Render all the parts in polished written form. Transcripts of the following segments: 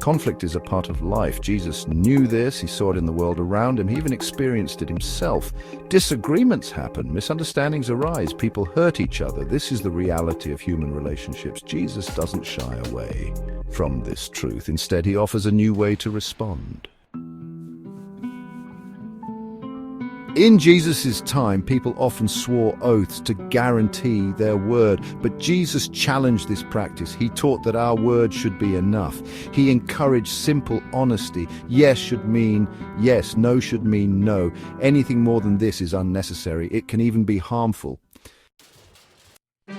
Conflict is a part of life. Jesus knew this, he saw it in the world around him, he even experienced it himself. Disagreements happen, misunderstandings arise, people hurt each other. This is the reality of human relationships. Jesus doesn't shy away from this truth. Instead, he offers a new way to respond. In Jesus' time, people often swore oaths to guarantee their word, but Jesus challenged this practice. He taught that our word should be enough. He encouraged simple honesty. Yes should mean yes, no should mean no. Anything more than this is unnecessary. It can even be harmful. An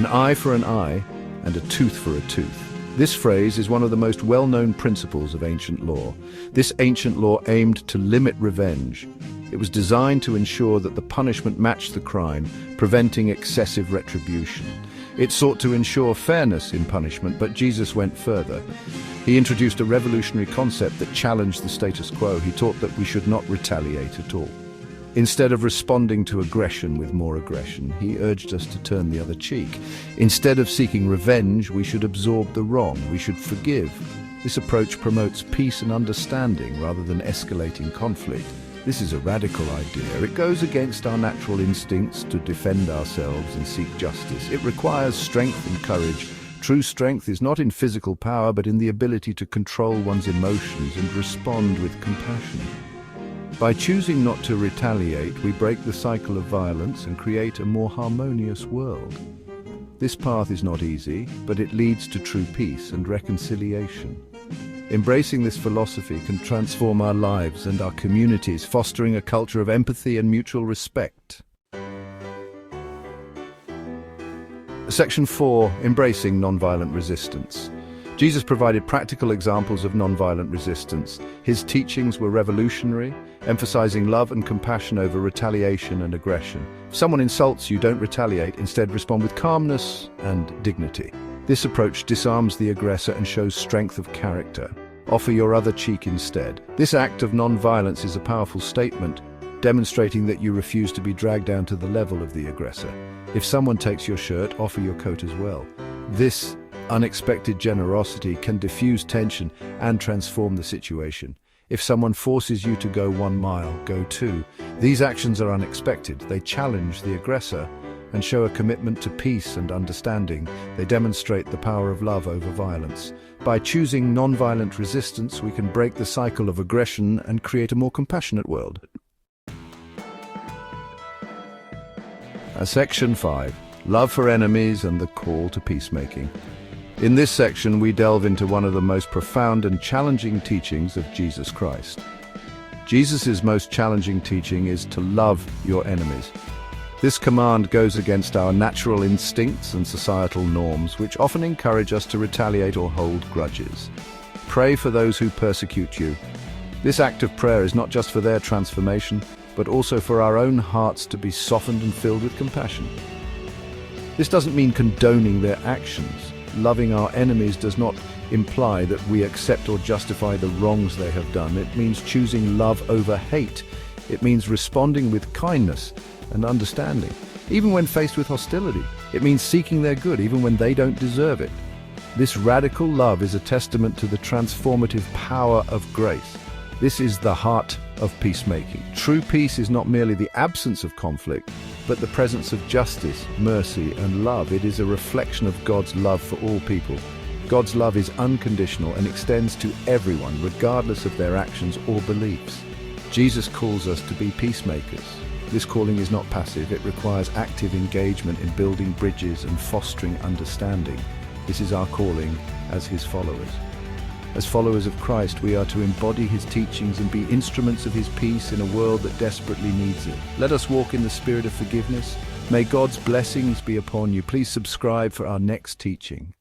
eye for an eye and a tooth for a tooth. This phrase is one of the most well-known principles of ancient law. This ancient law aimed to limit revenge. It was designed to ensure that the punishment matched the crime, preventing excessive retribution. It sought to ensure fairness in punishment, but Jesus went further. He introduced a revolutionary concept that challenged the status quo. He taught that we should not retaliate at all. Instead of responding to aggression with more aggression, he urged us to turn the other cheek. Instead of seeking revenge, we should absorb the wrong. We should forgive. This approach promotes peace and understanding rather than escalating conflict. This is a radical idea. It goes against our natural instincts to defend ourselves and seek justice. It requires strength and courage. True strength is not in physical power, but in the ability to control one's emotions and respond with compassion. By choosing not to retaliate, we break the cycle of violence and create a more harmonious world. This path is not easy, but it leads to true peace and reconciliation. Embracing this philosophy can transform our lives and our communities, fostering a culture of empathy and mutual respect. Section 4. Embracing nonviolent resistance. Jesus provided practical examples of nonviolent resistance. His teachings were revolutionary, emphasizing love and compassion over retaliation and aggression. If someone insults you, don't retaliate. Instead, respond with calmness and dignity. This approach disarms the aggressor and shows strength of character. Offer your other cheek instead. This act of nonviolence is a powerful statement, demonstrating that you refuse to be dragged down to the level of the aggressor. If someone takes your shirt, offer your coat as well. This unexpected generosity can diffuse tension and transform the situation. If someone forces you to go 1 mile, go 2. These actions are unexpected. They challenge the aggressor and show a commitment to peace and understanding. They demonstrate the power of love over violence. By choosing nonviolent resistance, we can break the cycle of aggression and create a more compassionate world. Section 5. Love for enemies and the call to peacemaking. In this section, we delve into one of the most profound and challenging teachings of Jesus Christ. Jesus' most challenging teaching is to love your enemies. This command goes against our natural instincts and societal norms, which often encourage us to retaliate or hold grudges. Pray for those who persecute you. This act of prayer is not just for their transformation, but also for our own hearts to be softened and filled with compassion. This doesn't mean condoning their actions. Loving our enemies does not imply that we accept or justify the wrongs they have done. It means choosing love over hate. It means responding with kindness and understanding, even when faced with hostility. It means seeking their good, even when they don't deserve it. This radical love is a testament to the transformative power of grace. This is the heart of peacemaking. True peace is not merely the absence of conflict, but the presence of justice, mercy, and love. It is a reflection of God's love for all people. God's love is unconditional and extends to everyone, regardless of their actions or beliefs. Jesus calls us to be peacemakers. This calling is not passive. It requires active engagement in building bridges and fostering understanding. This is our calling as his followers. As followers of Christ, we are to embody his teachings and be instruments of his peace in a world that desperately needs it. Let us walk in the spirit of forgiveness. May God's blessings be upon you. Please subscribe for our next teaching.